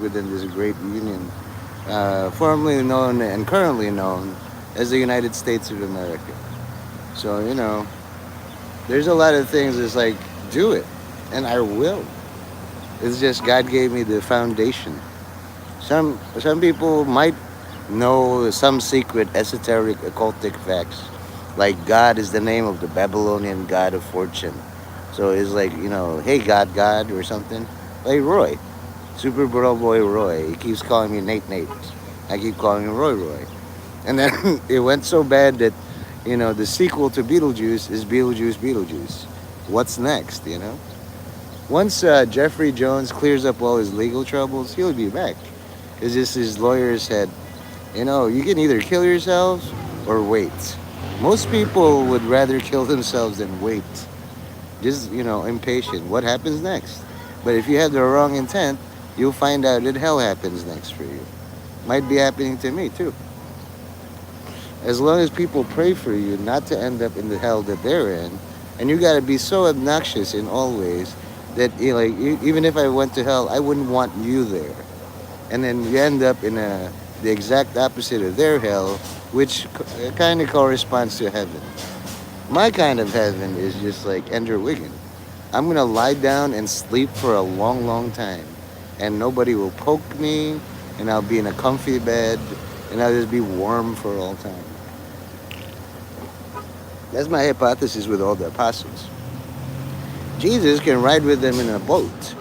within this great union, formerly known and currently known as the United States of America. So, there's a lot of things it's like, do it, and I will. It's just God gave me the foundation. Some people might know some secret esoteric occultic facts, like God is the name of the Babylonian god of fortune. So it's like, hey God or something. Like Roy, Super Bro Boy Roy. He keeps calling me Nate. I keep calling him Roy. And then it went so bad that, the sequel to Beetlejuice is Beetlejuice. What's next? Once Jeffrey Jones clears up all his legal troubles, he'll be back. It's just his lawyer said, you can either kill yourselves or wait. Most people would rather kill themselves than wait. Just, impatient. What happens next? But if you have the wrong intent, you'll find out that hell happens next for you. Might be happening to me too. As long as people pray for you not to end up in the hell that they're in, and you gotta be so obnoxious in all ways that even if I went to hell, I wouldn't want you there. And then you end up in the exact opposite of their hell, which kind of corresponds to heaven. My kind of heaven is just like Ender Wiggin. I'm gonna lie down and sleep for a long, long time, and nobody will poke me, and I'll be in a comfy bed, and I'll just be warm for all time. That's my hypothesis with all the apostles. Jesus can ride with them in a boat,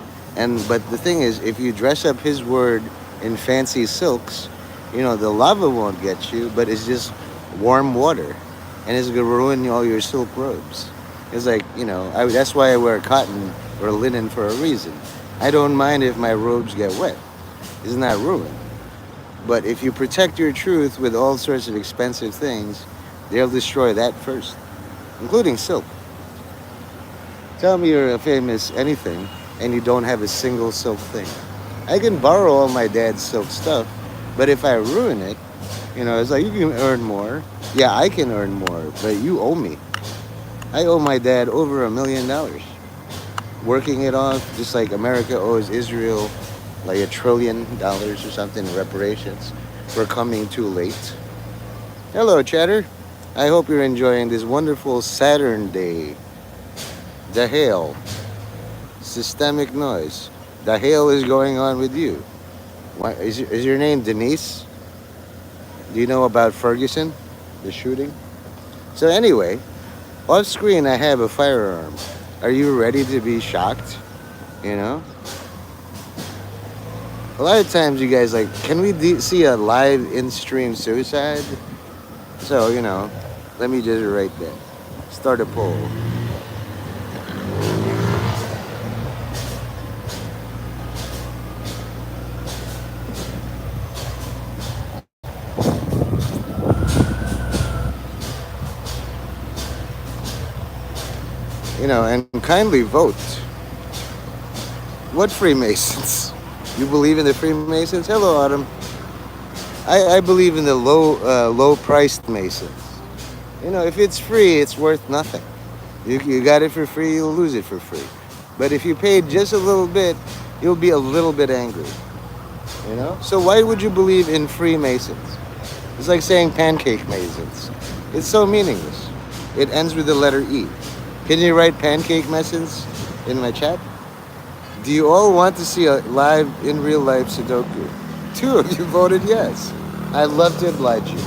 but the thing is, if you dress up his word in fancy silks, the lava won't get you, but it's just warm water, and it's gonna ruin all your silk robes. It's like, that's why I wear cotton or linen for a reason. I don't mind if my robes get wet. It's not ruined. But if you protect your truth with all sorts of expensive things, they'll destroy that first, including silk. Tell me you're a famous anything and you don't have a single silk thing. I can borrow all my dad's silk stuff, but if I ruin it, it's like you can earn more. Yeah, I can earn more, but you owe me. I owe my dad over $1 million. Working it off, just like America owes Israel like $1 trillion or something in reparations for coming too late. Hello, Chatter. I hope you're enjoying this wonderful Saturn day. The hail. Systemic noise. The hail is going on with you. Why, is your name Denise? Do you know about Ferguson? The shooting? So anyway, off screen I have a firearm. Are you ready to be shocked? A lot of times you guys like, can we see a live in-stream suicide? So, let me just write that. Start a poll. And kindly vote. What Freemasons? You believe in the Freemasons? Hello, Autumn. I believe in the low-priced Masons. If it's free, it's worth nothing. You got it for free, you'll lose it for free. But if you paid just a little bit, you'll be a little bit angry. So why would you believe in Freemasons? It's like saying pancake Masons. It's so meaningless. It ends with the letter E. Can you write pancake Masons in my chat? Do you all want to see a live, in real life Sudoku? 2 of you voted yes. I'd love to oblige you.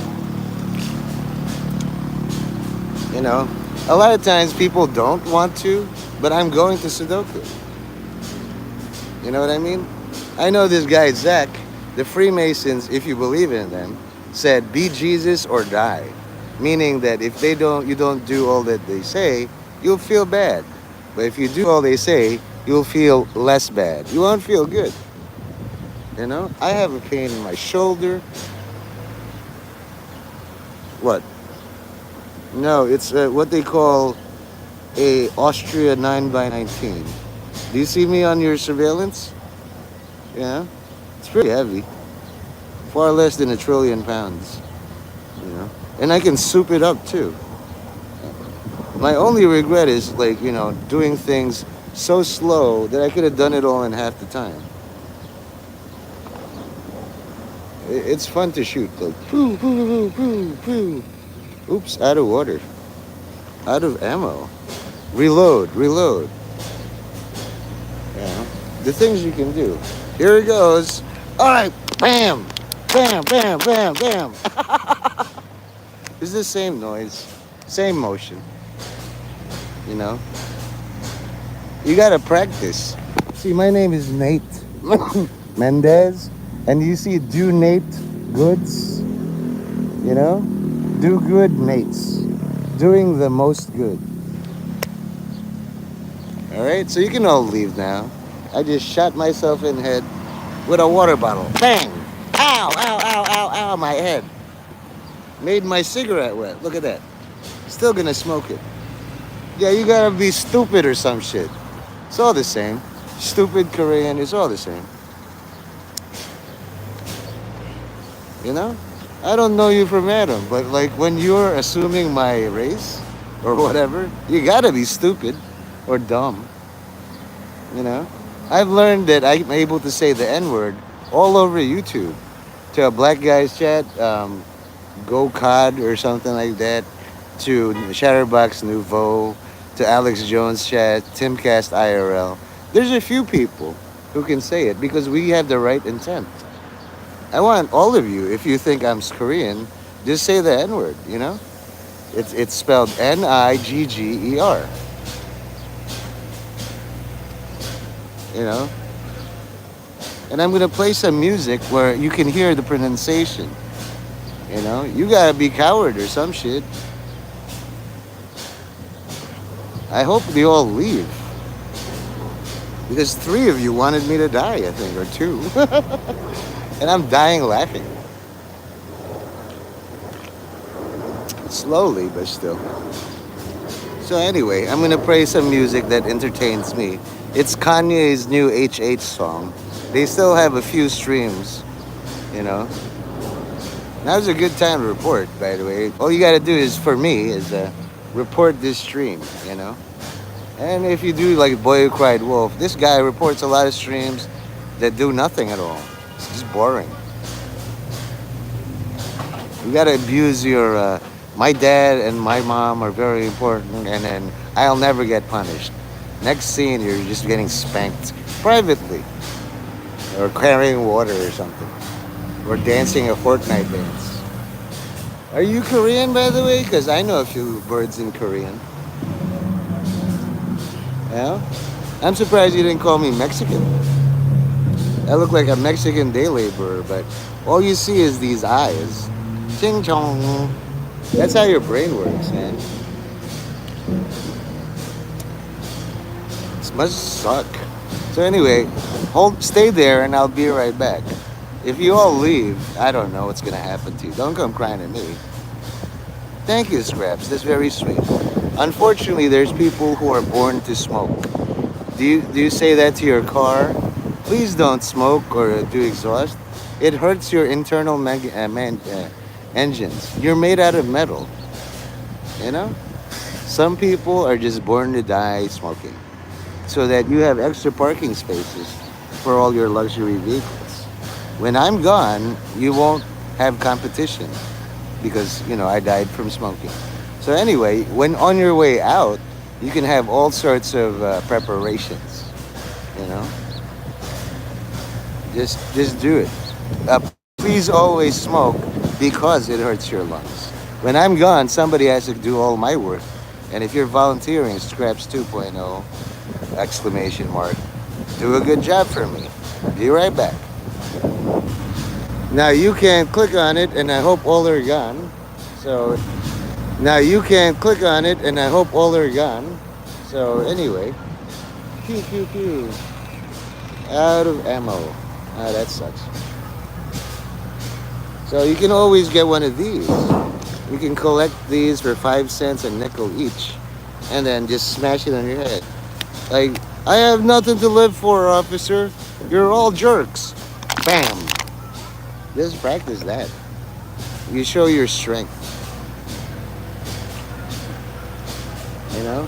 A lot of times people don't want to, but I'm going to Sudoku. You know what I mean? I know this guy, Zach, the Freemasons, if you believe in them, said, be Jesus or die. Meaning that if you don't do all that they say, you'll feel bad. But if you do all they say, you'll feel less bad. You won't feel good. I have a pain in my shoulder. What? No, it's what they call a Austria 9x19. Do you see me on your surveillance? Yeah? It's pretty heavy. Far less than 1 trillion pounds. And I can soup it up too. My only regret is doing things so slow that I could have done it all in half the time. It's fun to shoot. Like, poo, poo, poo, poo, poo. Oops, out of water. Out of ammo. Reload, reload. Yeah. The things you can do. Here it goes. All right, bam, bam, bam, bam, bam. It's the same noise, same motion. You know, you gotta practice. See, my name is Nate Mendez, and you see, do Nate Goods. You know, do good Nates, doing the most good. All right, so you can all leave now. I just shot myself in the head with a water bottle. Bang! Ow! Ow! Ow! Ow! Ow! My head. Made my cigarette wet. Look at that. Still gonna smoke it. Yeah, you gotta be stupid or some shit. It's all the same. Stupid Korean, it's all the same. You know? I don't know you from Adam, but like when you're assuming my race or whatever, you gotta be stupid or dumb. You know? I've learned that I'm able to say the N word all over YouTube to a black guy's chat, Go Cod or something like that, to Shatterbox Nouveau, to Alex Jones chat, Timcast IRL. There's a few people who can say it because we have the right intent. I want all of you, if you think I'm Korean, just say the N word, you know? It's spelled Nigger, you know? And I'm gonna play some music where you can hear the pronunciation. You know, you gotta be coward or some shit. I hope they all leave. Because three of you wanted me to die, I think, or two. And I'm dying laughing. Slowly, but still. So anyway, I'm gonna play some music that entertains me. It's Kanye's new HH song. They still have a few streams, you know. Now's a good time to report, by the way. All you gotta do is, for me, is report this stream, you know. And if you do like Boy Who Cried Wolf, this guy reports a lot of streams that do nothing at all. It's just boring. You gotta abuse your. My dad and my mom are very important, and then I'll never get punished. Next scene, you're just getting spanked privately, or carrying water or something, or dancing a Fortnite dance. Are you Korean, by the way? Because I know a few words in Korean. Yeah? I'm surprised you didn't call me Mexican. I look like a Mexican day laborer, but all you see is these eyes. Ching chong. That's how your brain works, man. This must suck. So anyway, stay there and I'll be right back. If you all leave, I don't know what's gonna happen to you. Don't come crying to me. Thank you, Scraps. That's very sweet. Unfortunately, there's people who are born to smoke. Do you say that to your car? Please don't smoke or do exhaust. It hurts your internal engines. You're made out of metal. You know? Some people are just born to die smoking, so that you have extra parking spaces for all your luxury vehicles. When I'm gone, you won't have competition because, you know, I died from smoking. So anyway, when on your way out, you can have all sorts of preparations, you know? Just do it. Please always smoke because it hurts your lungs. When I'm gone, somebody has to do all my work. And if you're volunteering, Scraps 2.0, exclamation mark, do a good job for me. Be right back. Now you can click on it and I hope all are gone. So now you can click on it and I hope all are gone. So anyway, pew. Out of ammo. Ah, that sucks. So you can always get one of these. You can collect these for 5 cents a nickel each, and then just smash it on your head. Like, I have nothing to live for, officer. You're all jerks. Bam. Just practice that. You show your strength. You know?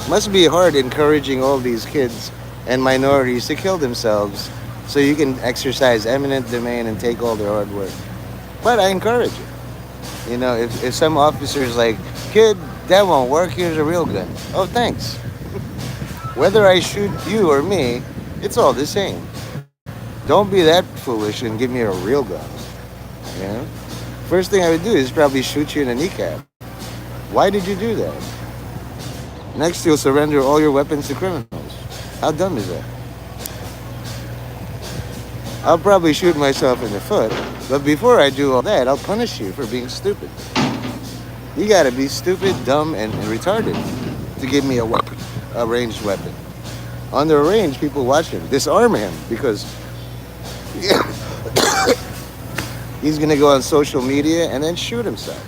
Must be hard encouraging all these kids and minorities to kill themselves so you can exercise eminent domain and take all their hard work. But I encourage it. You know, if some officer's like, kid, that won't work, here's a real gun. Oh, thanks. Whether I shoot you or me, it's all the same. Don't be that foolish and give me a real gun. You know? First thing I would do is probably shoot you in the kneecap. Why did you do that? Next, you'll surrender all your weapons to criminals. How dumb is that? I'll probably shoot myself in the foot, but before I do all that, I'll punish you for being stupid. You gotta be stupid, dumb, and retarded to give me a weapon, a ranged weapon. On the range, people watch him, disarm him, because he's gonna go on social media and then shoot himself.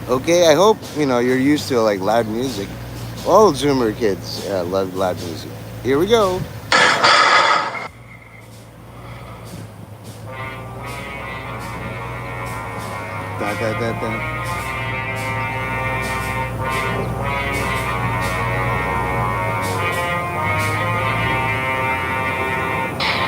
Okay, I hope you're used to like loud music. All Zoomer kids love loud music. Here we go. Da, da, da, da.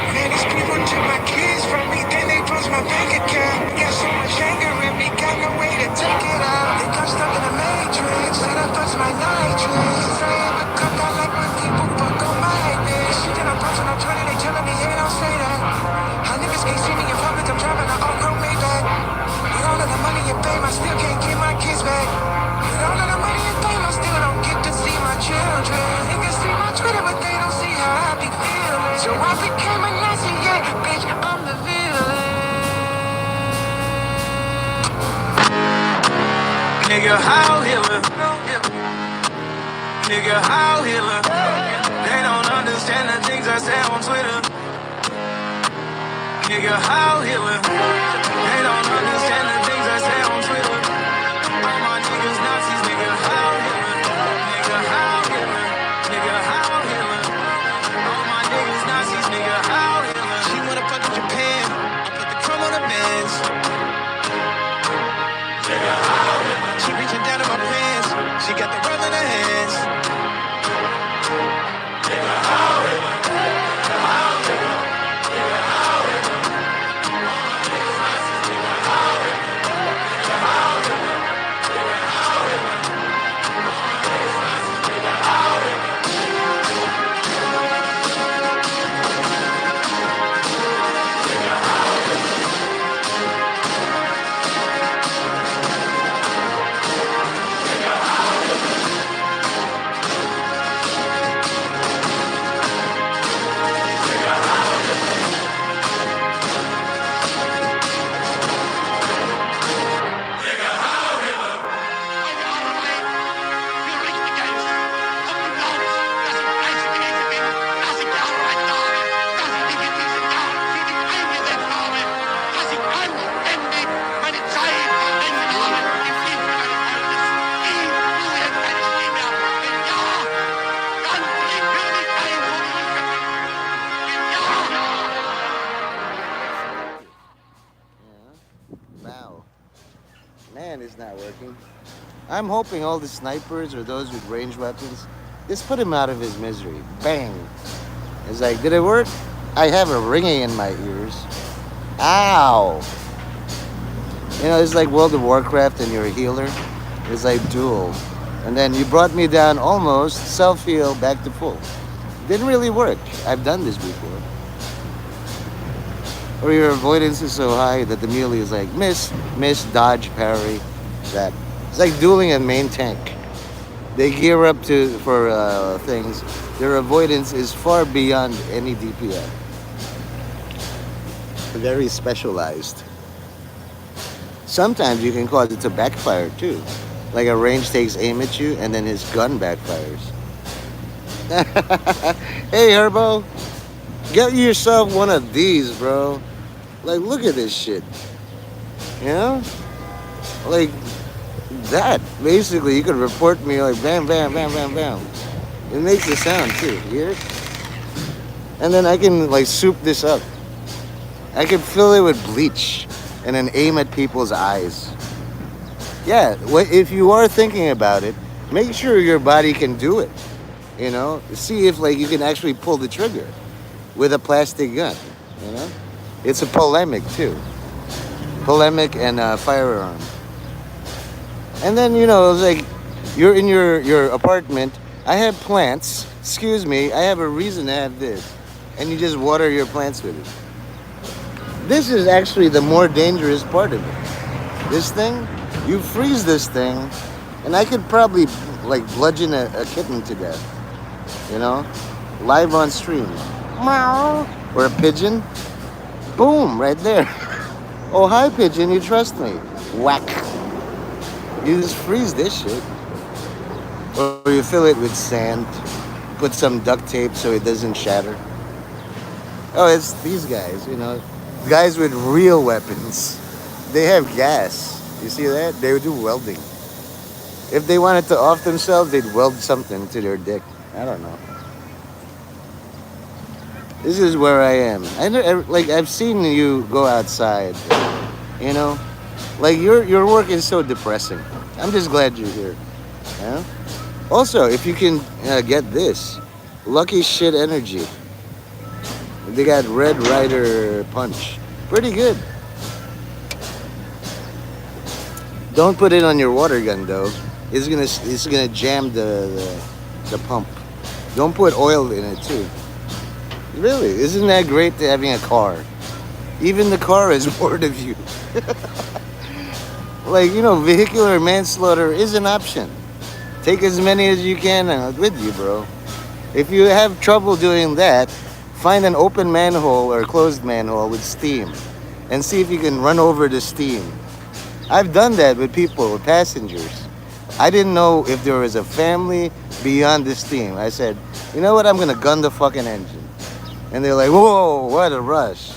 Man, these people took my kids from me, then they froze my bank account. Got so much anger in me, got no way to take it out. Think I'm stuck in the matrix, said I touched my nitrous. I am a cop, I like when people fuck on my neck. Shit that I'm posting on Twitter, they telling me, hey, don't say that. How niggas can't see me in public, I'm driving an all-grown Maybach. With all of the money and fame, I still can't get my kids back. With all of the money and fame, I still don't get to see my children. Niggas see my Twitter, but they don't see how I be feeling. So I became a Nazi, yeah, bitch, I'm the villain. Nigga, how healer? Nigga, how healer? They don't understand the things I say on Twitter. Nigga, how healer? They don't understand the things I say on Twitter. All my niggas Nazis, nigga, how healer? Nigga, how healer? Nigga, how healer? All my niggas Nazis, nigga, how healer? She wanna fuck in Japan, I put the chrome on the Benz. She reaching down in my pants, she got the world in her hands. Wow. Man, it's not working. I'm hoping all the snipers or those with ranged weapons, just put him out of his misery. Bang. It's like, did it work? I have a ringing in my ears. Ow. It's like World of Warcraft and you're a healer. It's like duel. And then you brought me down almost, self-heal, back to full. Didn't really work. I've done this before. Or your avoidance is so high that the melee is like miss, dodge, parry. That. It's like dueling a main tank. They gear up for things. Their avoidance is far beyond any DPS. Very specialized. Sometimes you can cause it to backfire too. Like a range takes aim at you and then his gun backfires. Hey Herbo, get yourself one of these, bro. Like, look at this shit. Like that. Basically, you could report me like bam, bam, bam, bam, bam. It makes a sound too. You hear it? And then I can like soup this up. I can fill it with bleach and then aim at people's eyes. Yeah, if you are thinking about it, make sure your body can do it. See if like you can actually pull the trigger. with a plastic gun. You know, it's a polemic too, polemic and firearm. And then it's like you're in your apartment. I have plants. Excuse me, I have a reason to have this, and you just water your plants with it. This is actually the more dangerous part of it. This thing, you freeze this thing, and I could probably like bludgeon a kitten to death. You know, live on stream. Meow. Or a pigeon. Boom, right there. Oh, hi, pigeon, you trust me. Whack. You just freeze this shit. Or you fill it with sand, put some duct tape so it doesn't shatter. Oh, it's these guys. Guys with real weapons. They have gas. You see that? They would do welding. If they wanted to off themselves, they'd weld something to their dick. I don't know. This is where I am. Like I've seen you go outside. You know, like your work is so depressing. I'm just glad you're here. Yeah. Also, if you can get this, Lucky Shit Energy. They got Red Rider Punch. Pretty good. Don't put it on your water gun though. It's gonna jam the pump. Don't put oil in it too. Really, isn't that great to having a car? Even the car is bored of you. Like vehicular manslaughter is an option. Take as many as you can with you, bro. If you have trouble doing that, find an open manhole or closed manhole with steam and see if you can run over the steam. I've done that with people, with passengers. I didn't know if there was a family beyond the steam. I said, you know what, I'm gonna gun the fucking engine. And they're like, whoa, what a rush.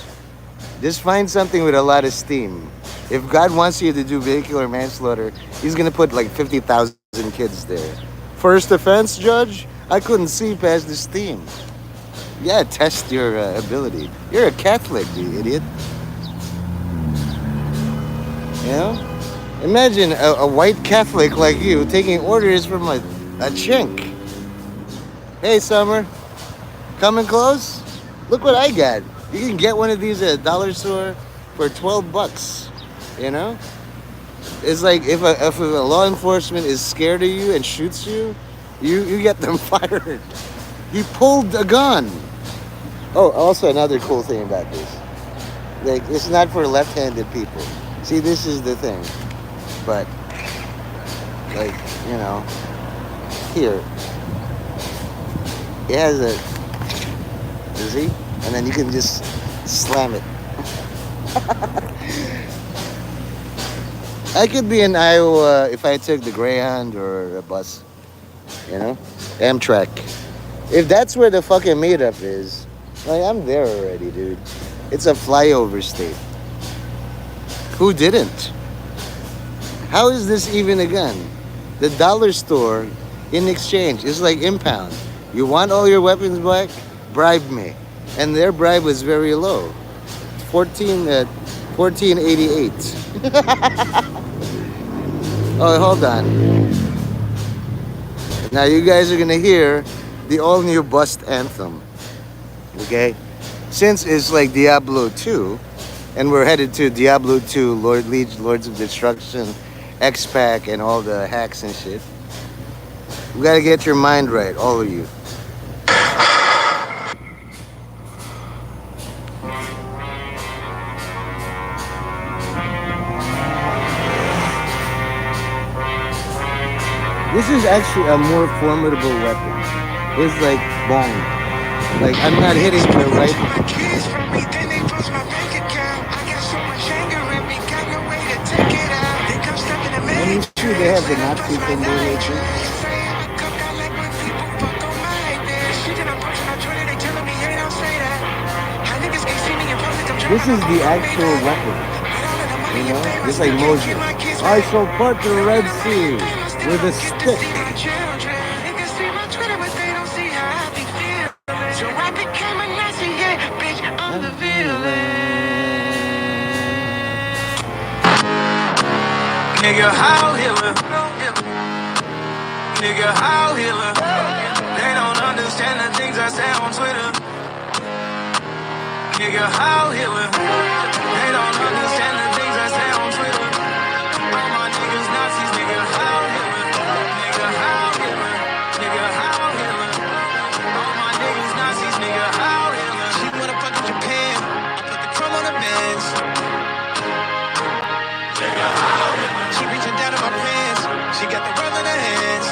Just find something with a lot of steam. If God wants you to do vehicular manslaughter, he's gonna put like 50,000 kids there. First offense, judge? I couldn't see past the steam. Yeah, test your ability. You're a Catholic, you idiot. You know? Imagine a white Catholic like you taking orders from a chink. Hey, Summer. Coming close? Look what I got. You can get one of these at a dollar store for $12. You know? It's like if a law enforcement is scared of you and shoots you, you get them fired. He pulled a gun. Oh, also another cool thing about this. Like, it's not for left-handed people. See, this is the thing. But, like, here. It has a, you see? And then you can just slam it. I could be in Iowa if I took the Greyhound or a bus. Amtrak. If that's where the fucking meetup is, like, I'm there already, dude. It's a flyover state. Who didn't? How is this even a gun? The dollar store in exchange is like impound. You want all your weapons back? Bribe me. And their bribe was very low. 1488. Oh, hold on. Now you guys are gonna hear the all-new Bust anthem. Okay? Since it's like Diablo 2, and we're headed to Diablo 2, Lords of Destruction, X-Pac, and all the hacks and shit. We gotta get your mind right, all of you. This is actually a more formidable weapon. It's like bong. Like, I'm not hitting the right. My kids from me, then they froze my bank account. I got so much anger in me, got no way to take it out. They come stuck in the Let me matrix. see, they have the Nazi symbol here too. Say I'm a cook, I like when people fuck on my bitch. She did a post on Twitter, they telling me, hey, don't say that. How niggas can't see me in public, I'm This is the actual weapon. Just like Moses. I shall part the Red Sea with a stick. Nigga, how Hitler? Nigga, how Hitler? They don't understand the things I say on Twitter. Nigga, how Hitler? They don't understand the things I say on Twitter. All my niggas Nazis, nigga, how Hitler? Nigga, how Hitler? Nigga, how Hitler? All my niggas Nazis, nigga, how Hitler? She wanna fuck in Japan. I put the chrome on the bands. She reaching down in my pants. She got the world in her hands.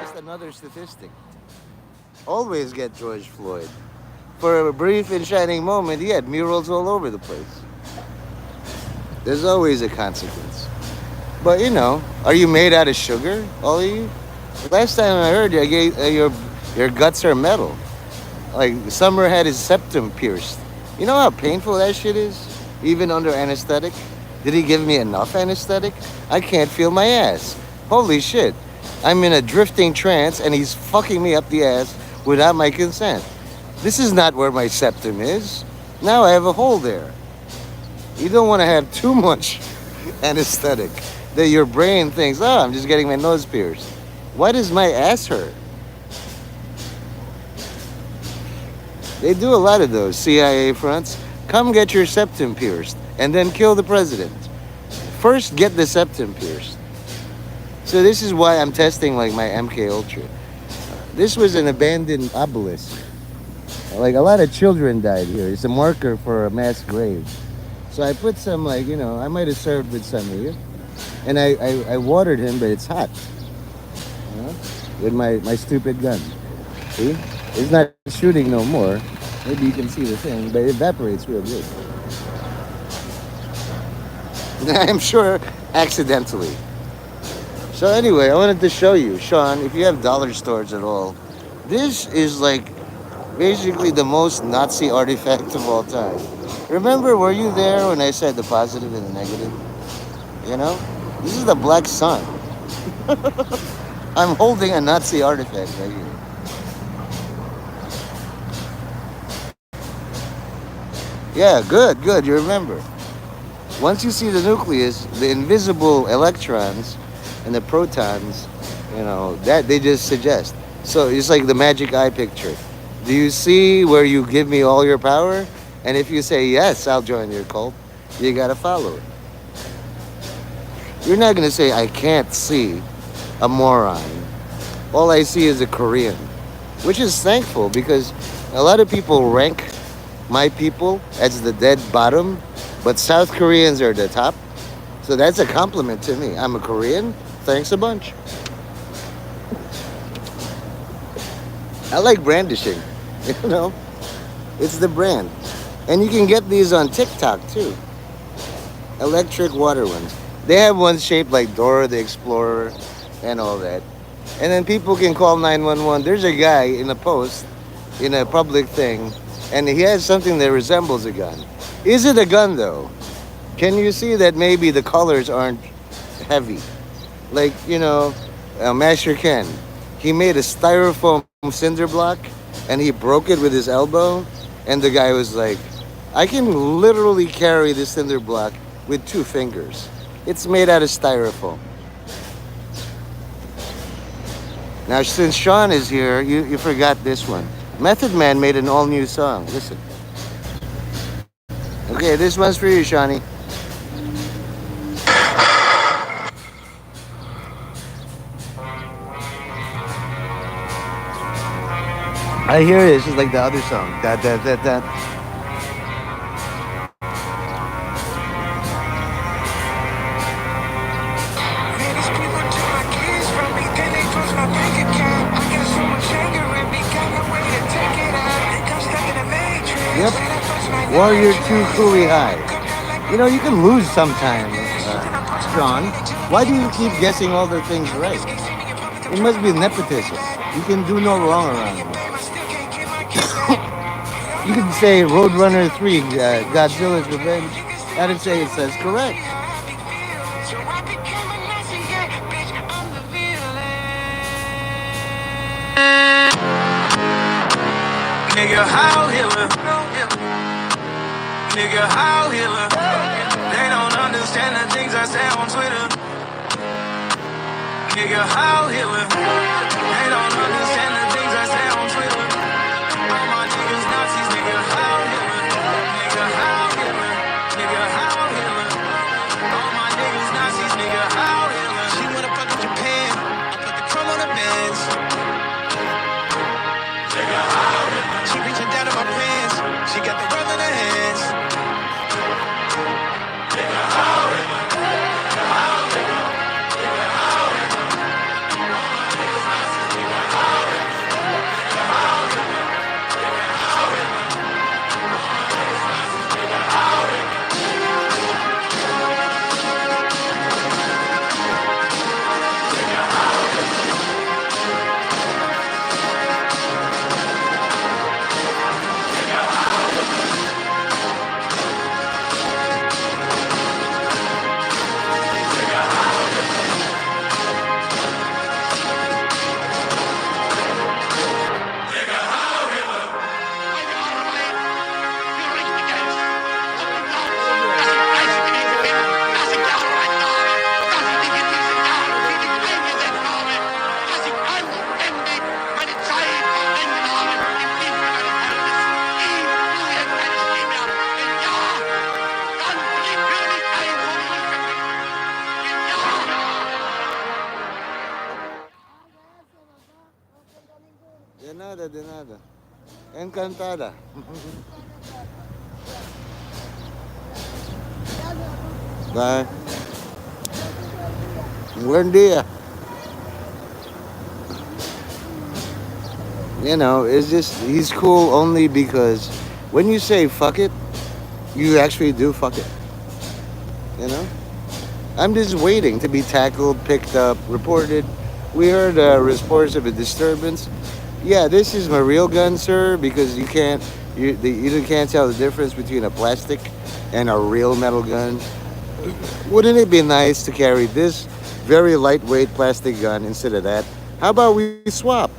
Just another statistic. Always get George Floyd. For a brief and shining moment, he had murals all over the place. There's always a consequence. But you know, are you made out of sugar, all of you? Last time I heard you, your guts are metal. Like Summer had his septum pierced. You know how painful that shit is? Even under anesthetic? Did he give me enough anesthetic? I can't feel my ass. Holy shit. I'm in a drifting trance and he's fucking me up the ass without my consent. This is not where my septum is. Now I have a hole there. You don't want to have too much anesthetic that your brain thinks, oh, I'm just getting my nose pierced. Why does my ass hurt? They do a lot of those CIA fronts. Come get your septum pierced and then kill the president. First, get the septum pierced. So this is why I'm testing like my MK Ultra. This was an abandoned obelisk. Like a lot of children died here. It's a marker for a mass grave. So I put some like, you know, I might have served with some of you. And I watered him, but it's hot. You know? With my stupid gun. See? It's not shooting no more. Maybe you can see the thing, but it evaporates real good. I'm sure accidentally. So anyway, I wanted to show you, Sean, if you have dollar stores at all, this is like basically the most Nazi artifact of all time. Remember, were you there when I said the positive and the negative? You know? This is the Black Sun. I'm holding a Nazi artifact right here. Yeah, good, you remember. Once you see the nucleus, the invisible electrons and the protons, you know, that they just suggest. So it's like the magic eye picture. Do you see where you give me all your power? And if you say, yes, I'll join your cult, you gotta follow it. You're not gonna say, I can't see, a moron. All I see is a Korean, which is thankful because a lot of people rank my people as the dead bottom, but South Koreans are the top. So that's a compliment to me. I'm a Korean. Thanks a bunch. I like brandishing, you know? It's the brand. And you can get these on TikTok too. Electric water ones. They have ones shaped like Dora the Explorer and all that. And then people can call 911. There's a guy in a post, in a public thing, and he has something that resembles a gun. Is it a gun though? Can you see that maybe the colors aren't heavy? Like, you know, Master Ken, he made a styrofoam cinder block and he broke it with his elbow. And the guy was like, I can literally carry this cinder block with 2 fingers. It's made out of styrofoam. Now, since Sean is here, you forgot this one. Method Man made an all-new song. Listen. Okay, this one's for you, Shawnee. I hear it. It's just like the other song. Da da da da. Man, these people took my kids from me, then they froze my bank account. I got so much anger in me, got no way to take it out. Think I'm stuck in a matrix, Yep. and I touch my Warrior Two nitrous. Cooley High. Come down like You a know, you nigga can with lose no sometimes, fingers. Then I punch my Sean. 20, they tell me Why do give you me keep two guessing all the fingers. things Now right? niggas can't see me in public, I'm It must throwing be my whole face nepotism. back. You can do no Had enough wrong of running around your here. fame, I still can't get my kids back. You You don't can know who say you is till Roadrunner you 3, make me say what you Godzilla's is. Revenge. Niggas I still didn't say it judging says me, correct. asking how I be feel. So I became a Nazi, yeah, bitch, I'm the villain. Nigga, how healer? Nigga, how healer? They don't understand the things I say on Twitter. Nigga, how healer? They don't understand the things I say on Twitter. All my niggas Nazis, nigga, how healer? Nigga, how healer? Nigga, how healer? All my niggas Nazis, nigga, how healer? She wanna fuck in Japan. I put the chrome on the bands. She reaching down to my pants. She got the rub in her hands. De nada, de nada. Encantada. Bye. Buen dia. You know, it's just, he's cool only because when you say fuck it, you actually do fuck it. You know? I'm just waiting to be tackled, picked up, reported. We heard reports of a disturbance. Yeah, this is my real gun, sir, because you can't tell the difference between a plastic and a real metal gun. Wouldn't it be nice to carry this very lightweight plastic gun instead of that? How about we swap?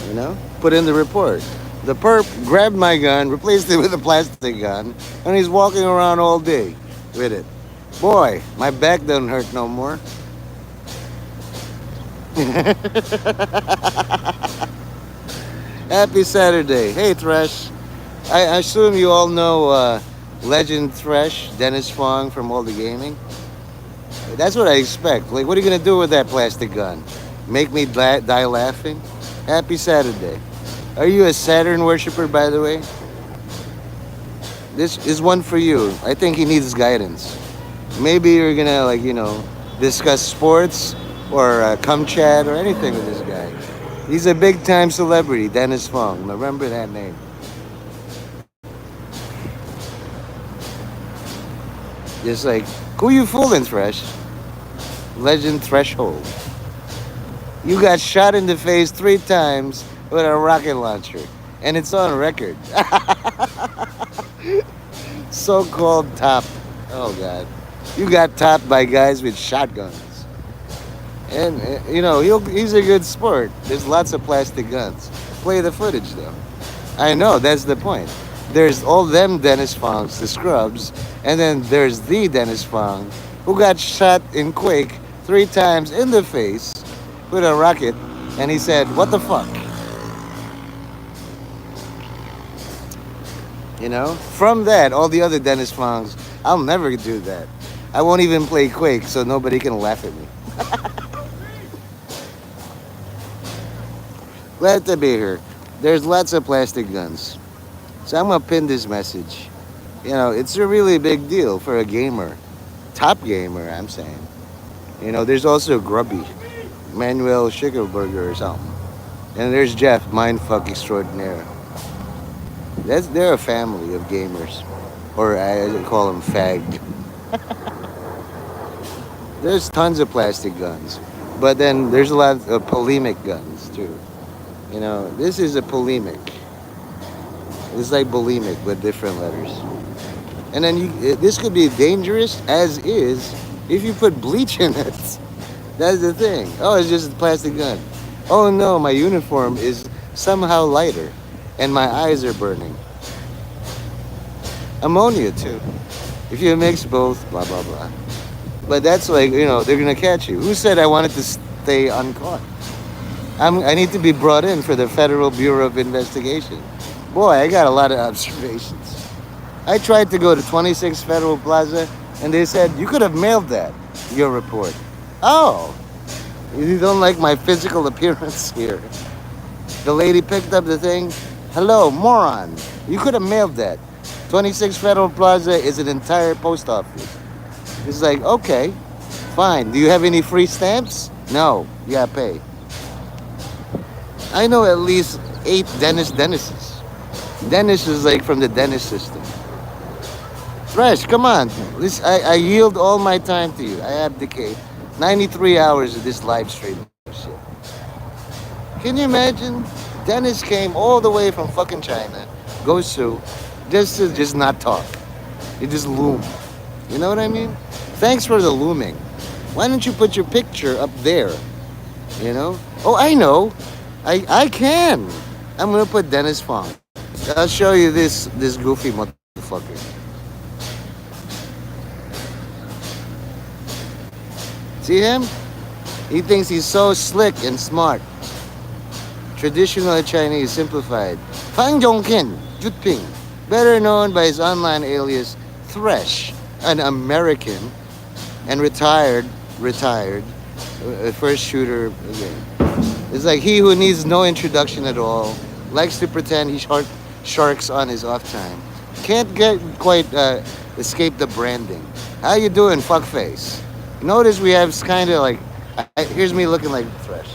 You know, put in the report. The perp grabbed my gun, replaced it with a plastic gun, and he's walking around all day with it. Boy, my back doesn't hurt no more. Happy Saturday. Hey, Thresh. I assume you all know Legend Thresh, Dennis Fong from All the Gaming. That's what I expect. Like, what are you going to do with that plastic gun? Make me die laughing? Happy Saturday. Are you a Saturn worshiper, by the way? This is one for you. I think he needs guidance. Maybe you're gonna, like, discuss sports or come chat or anything with this guy. He's a big time celebrity, Dennis Fong. Remember that name. Just like, who you fooling, Thresh? Legend Threshold. You got shot in the face 3 times with a rocket launcher, and it's on record. So-called top. Oh God, you got topped by guys with shotguns, and he's a good sport. There's lots of plastic guns. Play the footage though. I know that's the point. There's all them Dennis Fongs, the scrubs, and then there's the Dennis Fong who got shot in Quake 3 times in the face with a rocket, and he said, "What the fuck?" From that, all the other Dennis Fongs, I'll never do that. I won't even play Quake so nobody can laugh at me. Glad to be here. There's lots of plastic guns. So I'm gonna pin this message. You know, it's a really big deal for a gamer. Top gamer, I'm saying. You know, there's also Grubby, Manuel Schickelberger or something. And there's Jeff, mindfuck extraordinaire. They're a family of gamers. Or I call them fag. There's tons of plastic guns. But then there's a lot of polemic guns too. You know, this is a polemic. It's like bulimic with different letters. And then this could be dangerous as is if you put bleach in it. That's the thing. Oh, it's just a plastic gun. Oh no, my uniform is somehow lighter and my eyes are burning. Ammonia too. If you mix both, blah blah blah. But that's like, you know, they're gonna catch you. Who said I wanted to stay uncaught? I need to be brought in for the Federal Bureau of Investigation. Boy, I got a lot of observations. I tried to go to 26 Federal Plaza and they said, you could have mailed that, your report. Oh, you don't like my physical appearance here. The lady picked up the thing. Hello, moron. You could have mailed that. 26 Federal Plaza is an entire post office. It's like, okay, fine. Do you have any free stamps? No, you gotta pay. I know at least 8 Dennises. Dennis is like from the Dennis system. Fresh, come on. I yield all my time to you. I abdicate 93 hours of this live stream. Shit. Can you imagine? Dennis came all the way from fucking China, Gosu, just to just not talk. He just loom. You know what I mean? Thanks for the looming. Why don't you put your picture up there? You know? Oh, I know. I can. I'm gonna put Dennis Fong. I'll show you this goofy motherfucker. See him? He thinks he's so slick and smart. Traditional Chinese simplified. Fang Zhongkin, Jutping, better known by his online alias Thresh, an American and retired first shooter again. It's like he who needs no introduction at all, likes to pretend he sharks on his off time. Can't get quite escape the branding. How you doing, fuckface? Notice we have kind of like, here's me looking like Thresh.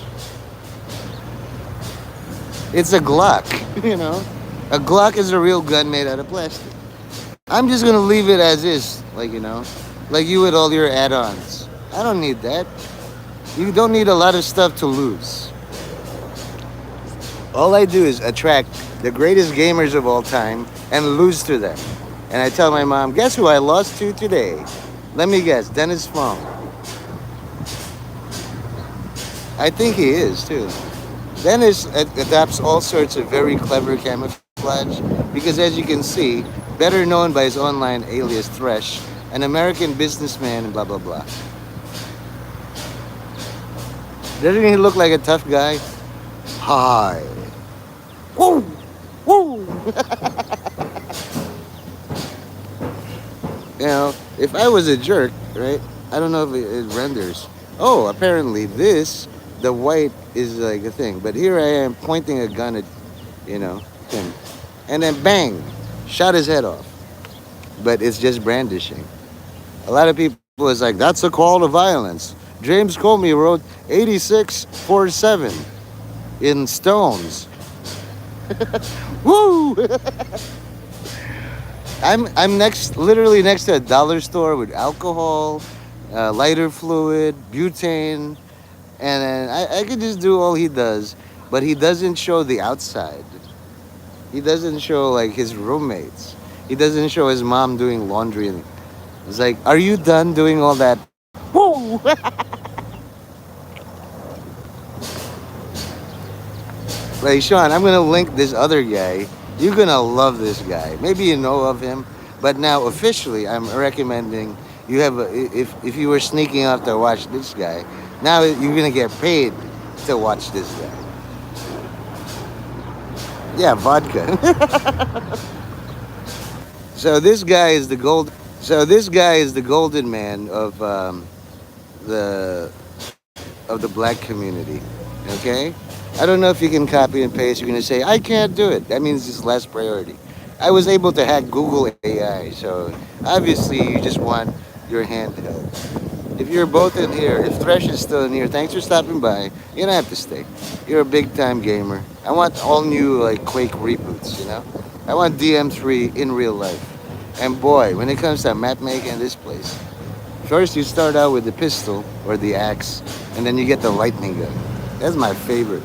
It's a Glock, you know. A Glock is a real gun made out of plastic. I'm just gonna leave it as is, like, you know, like you with all your add-ons. I don't need that. You don't need a lot of stuff to lose. All I do is attract the greatest gamers of all time and lose to them. And I tell my mom, guess who I lost to today? Let me guess, Dennis Fong. I think he is too. Dennis adapts all sorts of very clever camouflage because, as you can see, better known by his online alias Thresh, an American businessman and blah blah blah. Doesn't he look like a tough guy? Hi. Woo! Woo! You know, if I was a jerk, right? I don't know if it renders. Oh, apparently the white is like a thing. But here I am pointing a gun at, you know, him. And then bang, shot his head off. But it's just brandishing. A lot of people is like, that's a call to violence. James Comey wrote 8647 in stones. Woo! I'm literally next to a dollar store with alcohol, lighter fluid, butane, and then I could just do all he does, but he doesn't show the outside. He doesn't show like his roommates. He doesn't show his mom doing laundry. And it's like, are you done doing all that? Woo! Like, Sean, I'm gonna link this other guy. You're gonna love this guy. Maybe you know of him, but now officially, I'm recommending you have. If you were sneaking out to watch this guy, now you're gonna get paid to watch this guy. Yeah, vodka. So this guy is the gold. So this guy is the golden man of the black community. Okay? I don't know if you can copy and paste. You're going to say, I can't do it. That means it's less priority. I was able to hack Google AI, so obviously you just want your handheld. If you're both in here, if Thresh is still in here, thanks for stopping by. You don't have to stay. You're a big time gamer. I want all new like Quake reboots, you know? I want DM3 in real life. And boy, when it comes to map making in this place, first you start out with the pistol or the axe, and then you get the lightning gun. That's my favorite.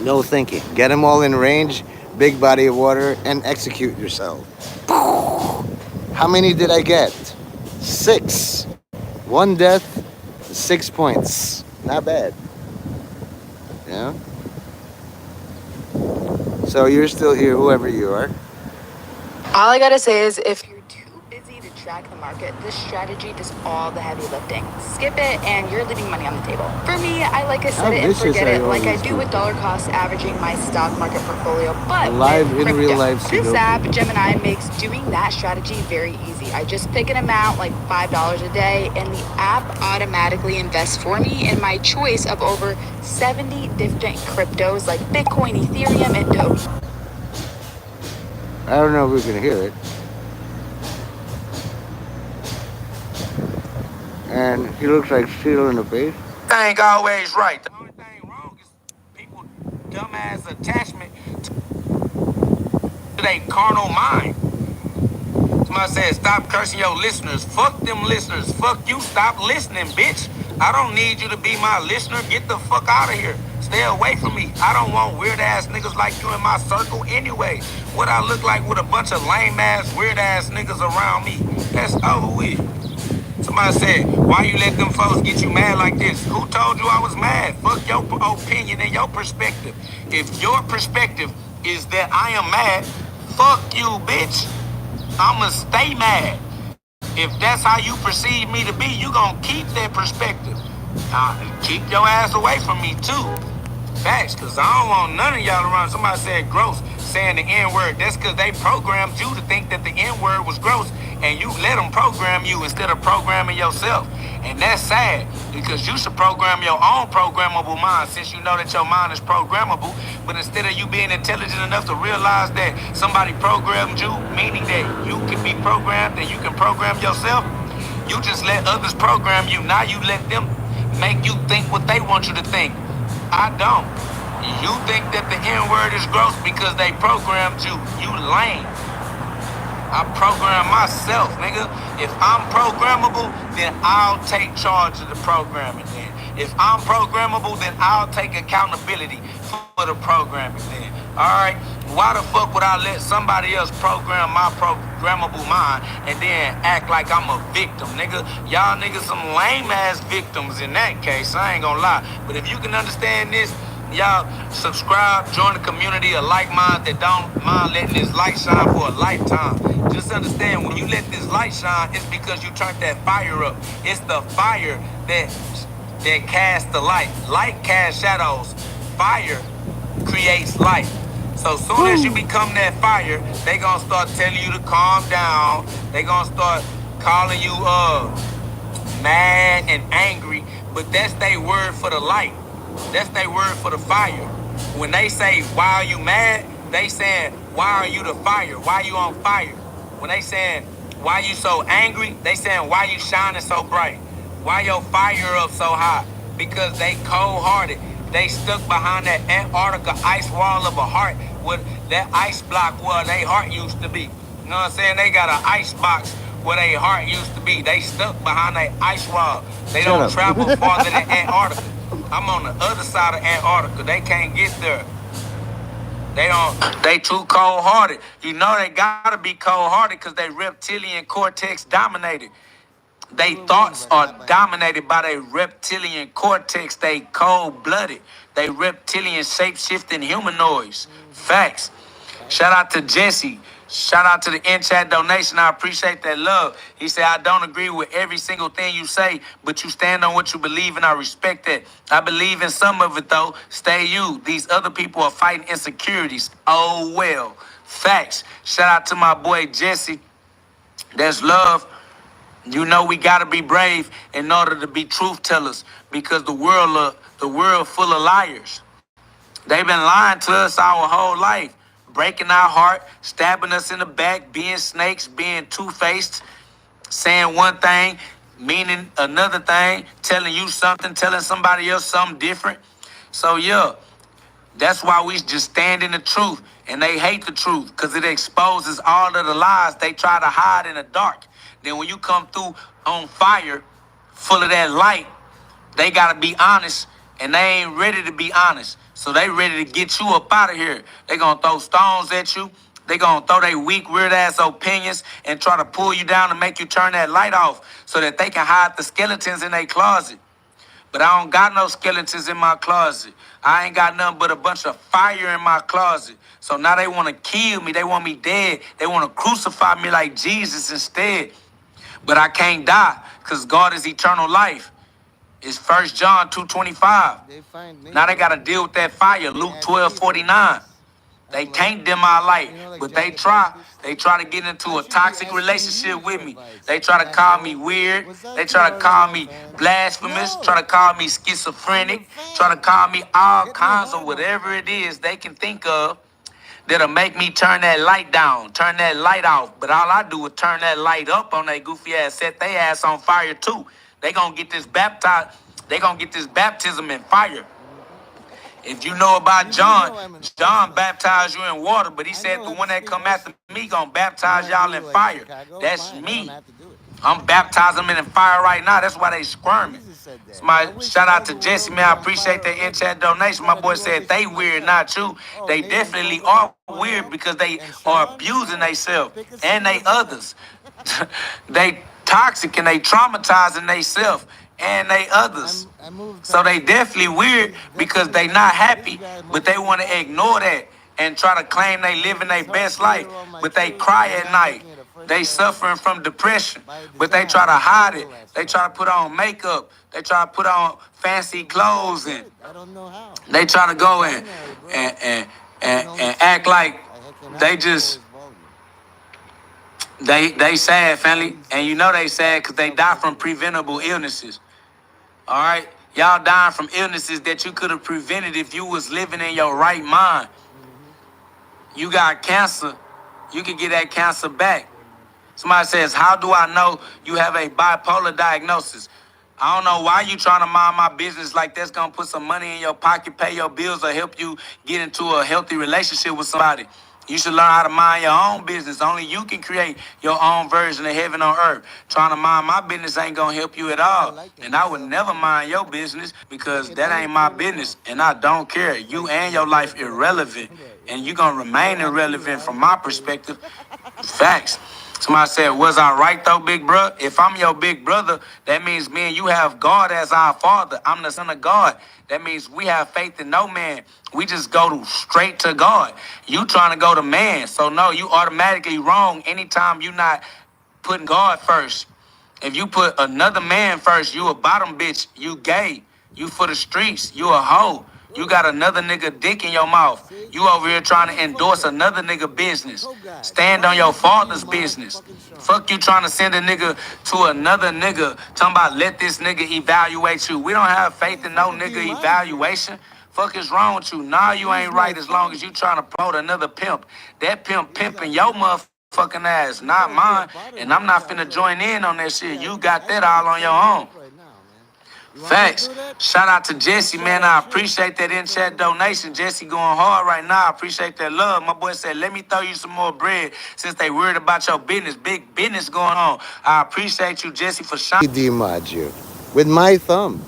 No thinking. Get them all in range, big body of water, and execute yourself. How many did I get? 6. One death, 6 points. Not bad. Yeah. So you're still here, whoever you are. All I gotta say is if you're too busy to track the market, this strategy does all the heavy lifting. Skip it and you're leaving money on the table. For me, I like to set it and forget it like I do with dollar cost averaging my stock market portfolio, but Live with in real crypto. life This Sudoku. app, Gemini, makes doing that strategy very easy. I just pick an amount like $5 a day and the app automatically invests for me in my choice of over 70 different cryptos like Bitcoin, Ethereum, and Doge. I don't know if we can hear it. And he looks like steel in the face. Ain't always right. The only thing wrong is people dumbass attachment to their carnal mind. Somebody said, stop cursing your listeners. Fuck them listeners. Fuck you. Stop listening, bitch. I don't need you to be my listener. Get the fuck out of here. Stay away from me. I don't want weird ass niggas like you in my circle anyway. What I look like with a bunch of lame ass, weird ass niggas around me. That's over with. Somebody said, why you let them folks get you mad like this? Who told you I was mad? Fuck your opinion and your perspective. If your perspective is that I am mad, fuck you, bitch. I'ma stay mad. If that's how you perceive me to be, you gonna keep that perspective. Keep your ass away from me too. Facts, cause I don't want none of y'all around. Somebody said gross, saying the N-word. That's cause they programmed you to think that the N-word was gross, and you let them program you instead of programming yourself. And that's sad, because you should program your own programmable mind, since you know that your mind is programmable. But instead of you being intelligent enough to realize that somebody programmed you, meaning that you can be programmed and you can program yourself, you just let others program you. Now you let them make you think what they want you to think. I don't. You think that the N-word is gross because they programmed you. You lame. I program myself, nigga. If I'm programmable, then I'll take charge of the programming then. If I'm programmable, then I'll take accountability for the programming then. Alright? Why the fuck would I let somebody else program my programmable mind and then act like I'm a victim, nigga? Y'all niggas some lame ass victims in that case. I ain't gonna lie. But if you can understand this, y'all subscribe, join the community of like minds that don't mind letting this light shine for a lifetime. Just understand, when you let this light shine, it's because you turned that fire up. It's the fire that casts the light. Light casts shadows. Fire creates light. So soon as you become that fire, they gonna start telling you to calm down. They gonna start calling you mad and angry, but that's their word for the light. That's their word for the fire. When they say, why are you mad? They saying, why are you the fire? Why you on fire? When they saying, why you so angry? They saying, why you shining so bright? Why your fire up so high? Because they cold-hearted. They stuck behind that Antarctica ice wall of a heart with that ice block where their heart used to be. You know what I'm saying? They got an ice box where their heart used to be. They stuck behind that ice wall. They don't travel farther than Antarctica. I'm on the other side of Antarctica. They can't get there. They too cold-hearted. You know they gotta be cold-hearted because they reptilian cortex dominated. They thoughts are dominated by their reptilian cortex. They cold-blooded. They reptilian shape-shifting humanoids. Facts. Shout out to Jesse. Shout out to the in-chat donation. I appreciate that love. He said, I don't agree with every single thing you say, but you stand on what you believe, and I respect that. I believe in some of it, though. Stay you. These other people are fighting insecurities. Oh, well. Facts. Shout out to my boy Jesse. That's love. You know we gotta be brave in order to be truth tellers, because the world The world full of liars. They've been lying to us our whole life, breaking our heart, stabbing us in the back, being snakes, being two-faced, saying one thing, meaning another thing, telling you something, telling somebody else something different. So yeah, that's why we just stand in the truth. And they hate the truth because it exposes all of the lies they try to hide in the dark. Then when you come through on fire, full of that light, they got to be honest, and they ain't ready to be honest. So they ready to get you up out of here. They going to throw stones at you. They going to throw their weak, weird-ass opinions and try to pull you down and make you turn that light off so that they can hide the skeletons in their closet. But I don't got no skeletons in my closet. I ain't got nothing but a bunch of fire in my closet. So now they want to kill me. They want me dead. They want to crucify me like Jesus instead. But I can't die because God is eternal life. It's 1 John 2:25. Now they got to deal with that fire. Luke 12:49. They can't dim my light, but they try. They try to get into a toxic relationship with me. They try to call me weird. They try to call me blasphemous. Try to call me schizophrenic. Try to call me all kinds of whatever it is they can think of that'll make me turn that light down, turn that light off. But all I do is turn that light up on that goofy ass, set their ass on fire too. They gonna get this baptized. They gonna get this baptism in fire. If you know about John, John baptized you in water, but he said the one that come after me gonna baptize y'all in fire. That's me. I'm baptizing them in fire right now. That's why they squirming. Shout out to Jesse, man. I appreciate that in-chat donation. My boy said they weird, not you. They definitely are weird because they are abusing themselves and they others. They toxic and they traumatizing themselves and they others. So they definitely weird because they not happy, but they want to ignore that and try to claim they living their best life, but they cry at night. They suffering from depression, but they try to hide it. They try to put on makeup. They try to put on fancy clothes and they try to go and act like they just they sad, family. And you know they sad because they die from preventable illnesses. All right? Y'all dying from illnesses that you could have prevented if you was living in your right mind. You got cancer, you can get that cancer back. Somebody says, how do I know you have a bipolar diagnosis? I don't know why you trying to mind my business like that's going to put some money in your pocket, pay your bills, or help you get into a healthy relationship with somebody. You should learn how to mind your own business. Only you can create your own version of heaven on earth. Trying to mind my business ain't going to help you at all. And I would never mind your business because that ain't my business. And I don't care. You and your life irrelevant. And you're going to remain irrelevant from my perspective. Facts. Somebody said, was I right though, big bro? If I'm your big brother, that means me and you have God as our father. I'm the son of God. That means we have faith in no man. We just go straight to God. You trying to go to man. So no, you automatically wrong anytime you not putting God first. If you put another man first, you a bottom bitch. You gay. You for the streets. You a hoe. You got another nigga dick in your mouth. You over here trying to endorse another nigga business. Stand on your father's business. Fuck you trying to send a nigga to another nigga. Talking about let this nigga evaluate you. We don't have faith in no nigga evaluation. Fuck is wrong with you? Nah, you ain't right as long as you trying to promote another pimp. That pimp pimping your motherfucking ass, not mine. And I'm not finna join in on that shit. You got that all on your own. Facts. Shout out to Jesse, man. I appreciate that in-chat donation. Jesse going hard right now. I appreciate that love. My boy said, let me throw you some more bread since they worried about your business. Big business going on. I appreciate you, Jesse, for shining. Demod you with my thumb.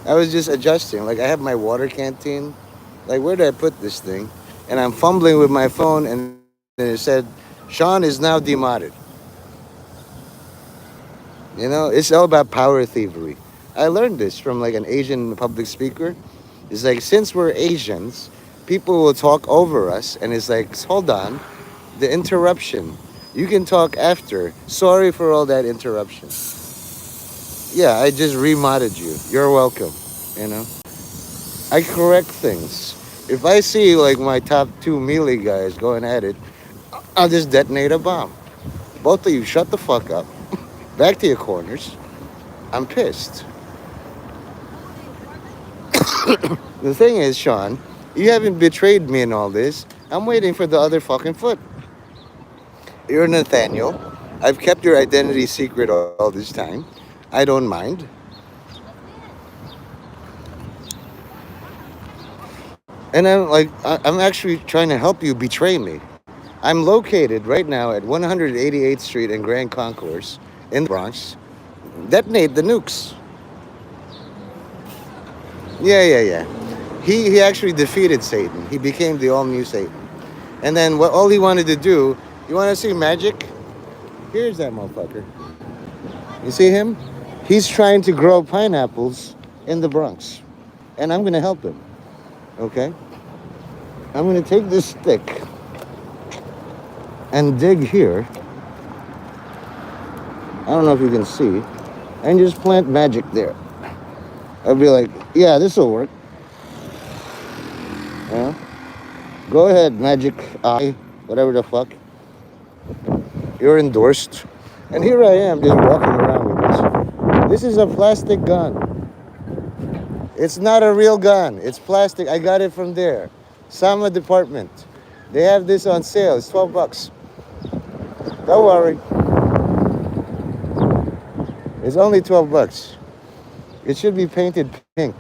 I was just adjusting. Like I have my water canteen. Like where did I put this thing? And I'm fumbling with my phone and it said, Sean is now demodded. You know, it's all about power thievery. I learned this from like an Asian public speaker. It's like, since we're Asians, people will talk over us. And it's like, hold on, the interruption. You can talk after. Sorry for all that interruption. Yeah, I just remodded you. You're welcome, you know. I correct things. If I see like my top two melee guys going at it, I'll just detonate a bomb. Both of you shut the fuck up. Back to your corners. I'm pissed. The thing is, Sean, you haven't betrayed me in all this. I'm waiting for the other fucking foot. You're Nathaniel. I've kept your identity secret all this time. I don't mind. And I'm actually trying to help you betray me. I'm located right now at 188th Street and Grand Concourse in the Bronx. Detonate the nukes. Yeah. He actually defeated Satan. He became the all new Satan. And then what all he wanted to do, you want to see magic? Here's that motherfucker. You see him? He's trying to grow pineapples in the Bronx. And I'm going to help him. Okay? I'm going to take this stick and dig here. I don't know if you can see. And just plant magic there. I'll be like, yeah, this will work. Yeah? Go ahead, magic eye, whatever the fuck. You're endorsed. And here I am just walking around with this. This is a plastic gun. It's not a real gun. It's plastic. I got it from there. Sama department. They have this on sale. It's $12. Don't worry. It's only $12. It should be painted pink.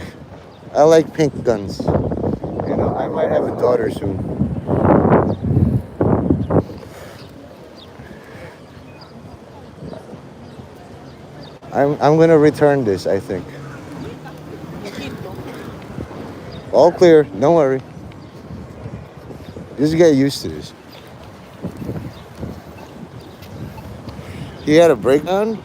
I like pink guns. You know, I might have a daughter soon. I'm gonna return this, I think. All clear, don't worry. Just get used to this. He had a breakdown?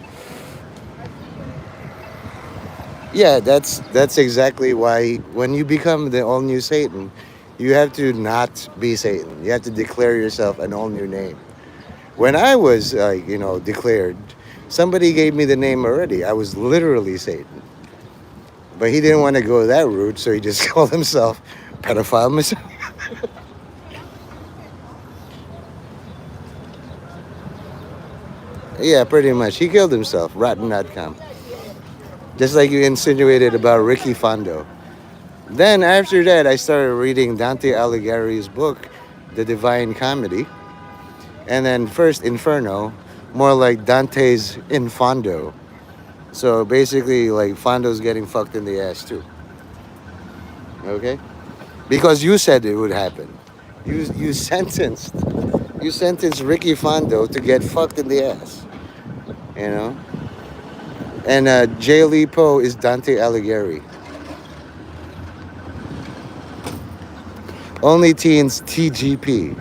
Yeah, that's exactly why when you become the all new Satan, you have to not be Satan. You have to declare yourself an all new name. When I was declared, somebody gave me the name already. I was literally Satan. But he didn't want to go that route, so he just called himself Pedophile Messiah. Yeah, pretty much. He killed himself, Rotten.com. Just like you insinuated about Ricky Fondo. Then after that, I started reading Dante Alighieri's book, The Divine Comedy. And then first Inferno, more like Dante's In Fondo. So basically, like, Fondo's getting fucked in the ass too. Okay? Because you said it would happen. You sentenced Ricky Fondo to get fucked in the ass. You know? And J. Lee Poe is Dante Alighieri. Only Teens TGP.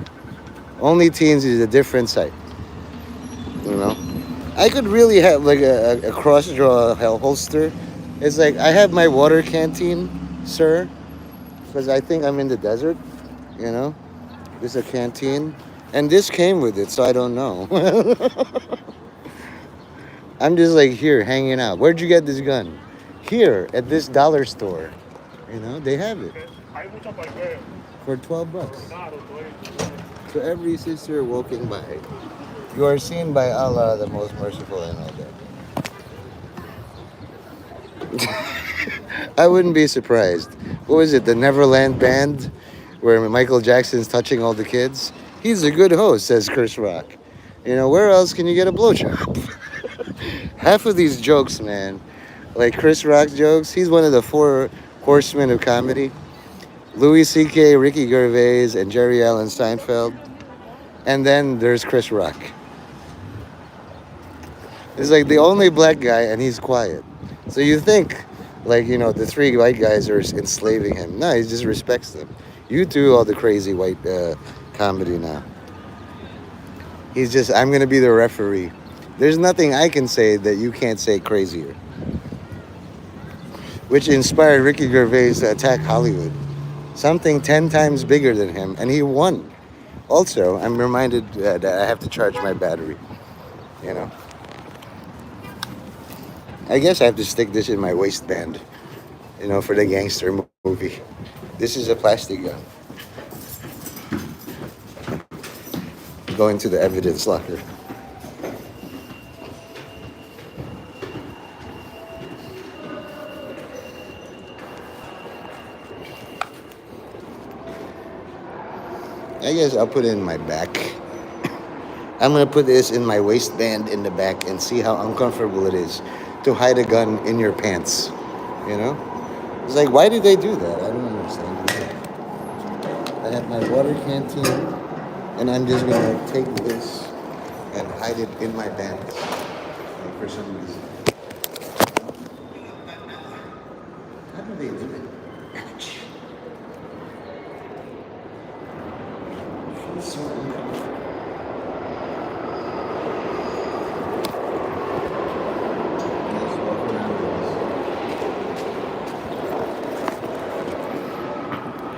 Only Teens is a different site. You know? I could really have like a cross-draw holster. It's like, I have my water canteen, sir, because I think I'm in the desert, you know? There's a canteen. And this came with it, so I don't know. I'm just like here, hanging out. Where'd you get this gun? Here, at this dollar store. You know, they have it. For $12. To every sister walking by. You are seen by Allah, the most merciful and all that. I wouldn't be surprised. What was it, the Neverland Band? Where Michael Jackson's touching all the kids? He's a good host, says Chris Rock. You know, where else can you get a blowjob? Half of these jokes, man, like Chris Rock's jokes, he's one of the 4 horsemen of comedy. Louis C.K., Ricky Gervais, and Jerry Allen Steinfeld. And then there's Chris Rock. He's like the only black guy, and he's quiet. So you think, like, you know, the 3 white guys are enslaving him. No, he just respects them. You do all the crazy white comedy now. He's just, I'm going to be the referee. There's nothing I can say that you can't say crazier. Which inspired Ricky Gervais to attack Hollywood. Something 10 times bigger than him, and he won. Also, I'm reminded that I have to charge my battery. You know? I guess I have to stick this in my waistband, you know, for the gangster movie. This is a plastic gun. Going to the evidence locker. I guess I'll put it in my back. I'm gonna put this in my waistband in the back and see how uncomfortable it is to hide a gun in your pants. You know? It's like, why did they do that? I don't understand. I have my water canteen, and I'm just gonna take this and hide it in my pants, like, for some reason. How do they do it? Ouch. It's so uncomfortable. Let's walk around with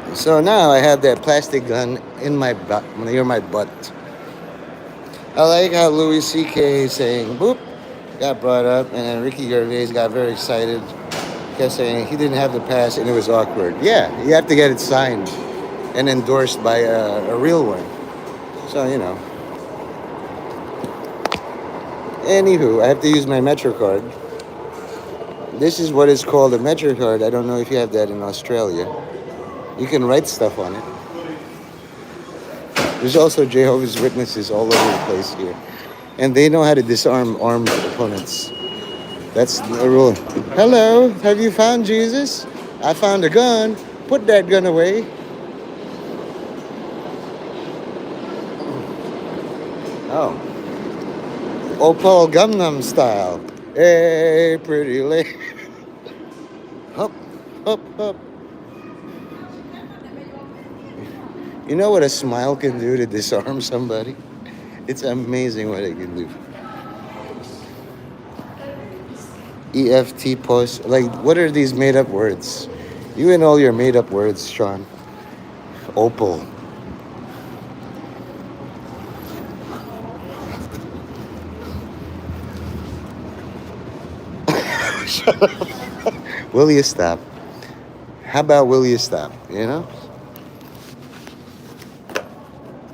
this. So now I have that plastic gun in my butt, near my butt. I like how Louis C.K. is saying, boop, got brought up, and then Ricky Gervais got very excited, kept saying he didn't have the pass and it was awkward. Yeah, you have to get it signed and endorsed by a real one. So, you know. Anywho, I have to use my MetroCard. This is what is called a MetroCard. I don't know if you have that in Australia. You can write stuff on it. There's also Jehovah's Witnesses all over the place here. And they know how to disarm armed opponents. That's the rule. Hello, have you found Jesus? I found a gun. Put that gun away. Oh. Opal Gangnam Style. Hey, pretty lady. Hop, hop, hop. You know what a smile can do to disarm somebody? It's amazing what it can do. EFT post. Like, what are these made up words? You and all your made up words, Sean. Opal. Will you stop? How about will you stop? You know?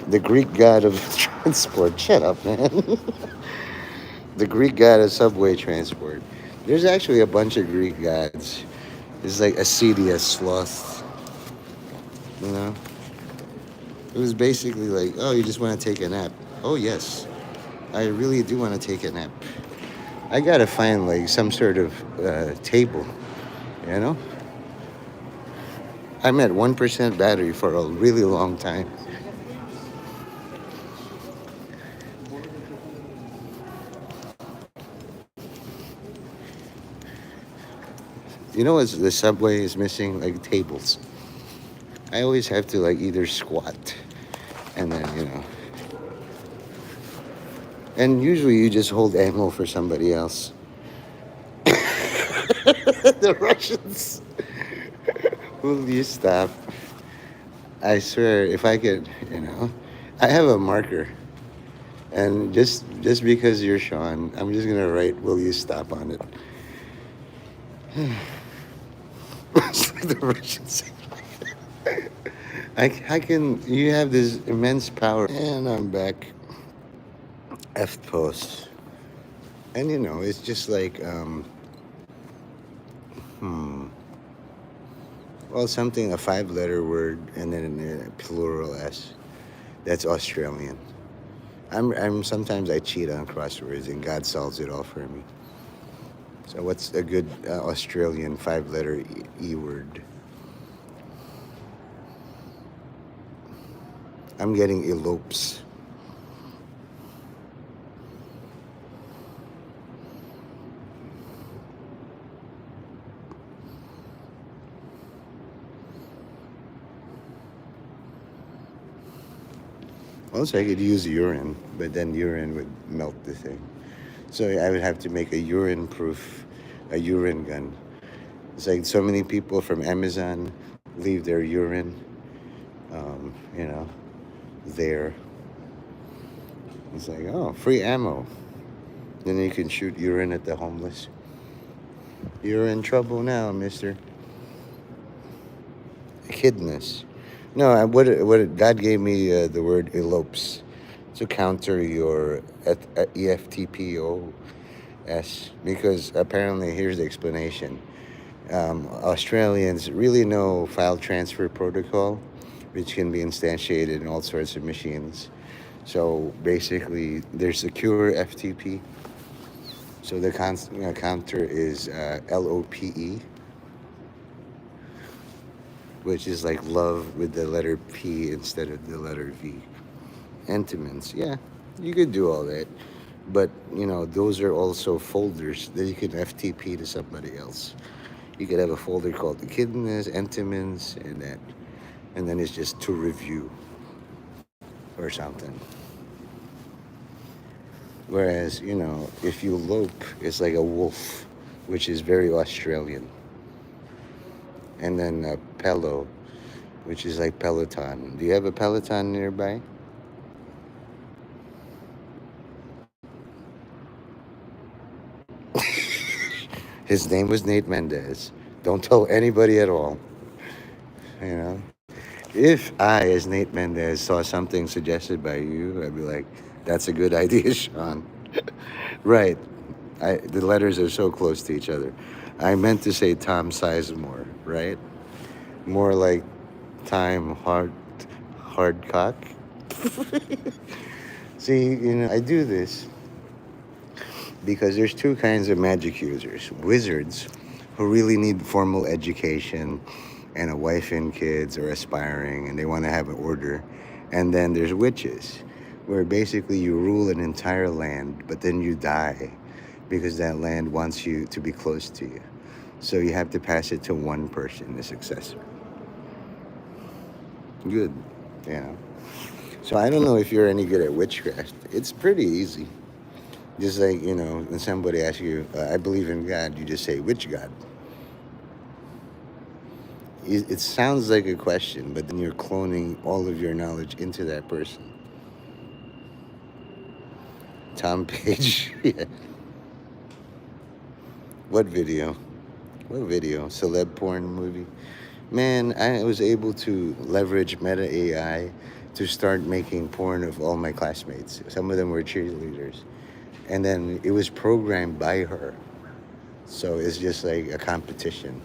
The Greek god of transport. Shut up, man. The Greek god of subway transport. There's actually a bunch of Greek gods. It's like Acedia, sloth. You know? It was basically like, oh, you just want to take a nap. Oh, yes. I really do want to take a nap. I gotta find like some sort of table, you know? I'm at 1% battery for a really long time. You know what the subway is missing? Like tables. I always have to like either squat and then, you know. And usually you just hold ammo for somebody else. The Russians. Will you stop? I swear, if I could, you know, I have a marker. And just because you're Sean, I'm just gonna write "Will you stop" on it. It's like the Russians. I can. You have this immense power, and I'm back. F post, and you know, it's just like well, something, a 5-letter word, and then a plural S. That's Australian. I'm sometimes I cheat on crosswords, and God solves it all for me. So what's a good Australian 5-letter E word? I'm getting elopes. Also, I could use urine, but then urine would melt the thing. So I would have to make a urine gun. It's like so many people from Amazon leave their urine, you know, there. It's like, oh, free ammo. Then you can shoot urine at the homeless. You're in trouble now, mister. Kidness. No, God gave me the word elopes to counter your EFTPOS, because apparently, here's the explanation. Australians really know file transfer protocol, which can be instantiated in all sorts of machines. So basically, there's secure FTP. So the counter is LOPE, which is like love with the letter P instead of the letter V. Entimants, yeah, you could do all that. But, those are also folders that you can FTP to somebody else. You could have a folder called echidnas, entimants, and that. And then it's just to review or something. Whereas, if you lope, it's like a wolf, which is very Australian. And then Pello, which is like Peloton. Do you have a Peloton nearby? His name was Nate Mendez. Don't tell anybody at all. You know? If I, as Nate Mendez, saw something suggested by you, I'd be like, that's a good idea, Sean. Right. The letters are so close to each other. I meant to say Tom Sizemore, right? More like Time Hardcock. See, I do this because there's two kinds of magic users. Wizards, who really need formal education and a wife and kids, or aspiring, and they want to have an order. And then there's witches, where basically you rule an entire land, but then you die because that land wants you to be close to you. So you have to pass it to one person, the successor. Good, So I don't know if you're any good at witchcraft. It's pretty easy. Just like, when somebody asks you, I believe in God, you just say, which God? It sounds like a question, but then you're cloning all of your knowledge into that person. Tom Page. Yeah. What video? Celeb porn movie? Man, I was able to leverage Meta AI to start making porn of all my classmates. Some of them were cheerleaders. And then it was programmed by her. So it's just like a competition.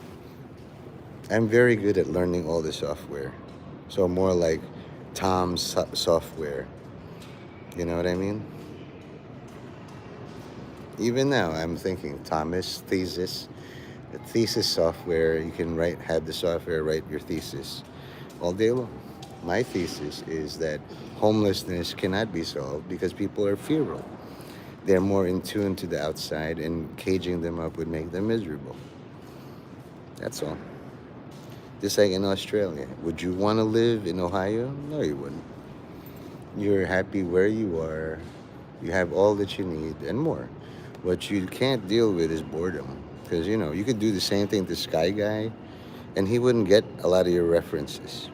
I'm very good at learning all the software. So more like Tom's software. You know what I mean? Even now, I'm thinking Thomas thesis software. You can have the software write your thesis all day long. My thesis is that homelessness cannot be solved because people are fearful. They're more in tune to the outside, and caging them up would make them miserable. That's all. Just like in Australia. Would you want to live in Ohio? No, you wouldn't. You're happy where you are. You have all that you need and more. What you can't deal with is boredom. Because, you could do the same thing to Sky Guy, and he wouldn't get a lot of your references.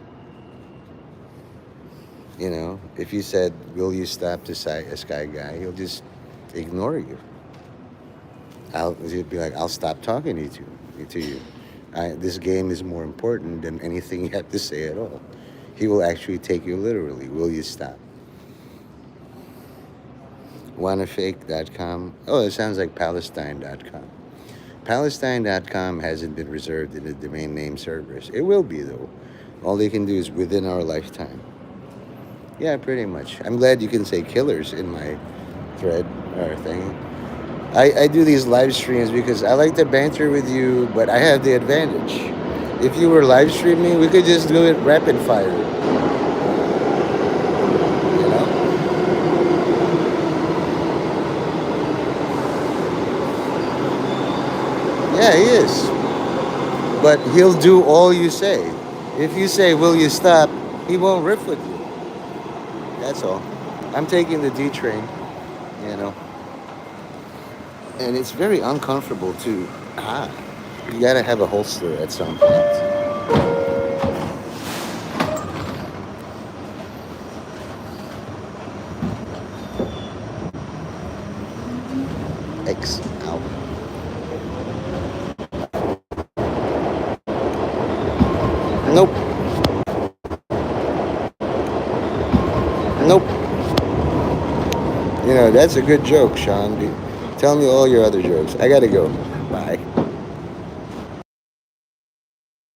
If you said, will you stop to Sky Guy, he'll just ignore you. He'll be like, I'll stop talking to you. This game is more important than anything you have to say at all. He will actually take you literally. Will you stop? Wannafake.com. Oh, it sounds like Palestine.com. Palestine.com hasn't been reserved in the domain name servers. It will be, though. All they can do is within our lifetime. Yeah, pretty much. I'm glad you can say killers in my thread or thing. I do these live streams because I like to banter with you, but I have the advantage. If you were live streaming, we could just do it rapid fire. Yeah, he is. But he'll do all you say. If you say, will you stop, he won't riff with you. That's all. I'm taking the D train, And it's very uncomfortable too. You gotta have a holster at some point. X out. Nope. That's a good joke, Sean. Tell me all your other jokes. I gotta go.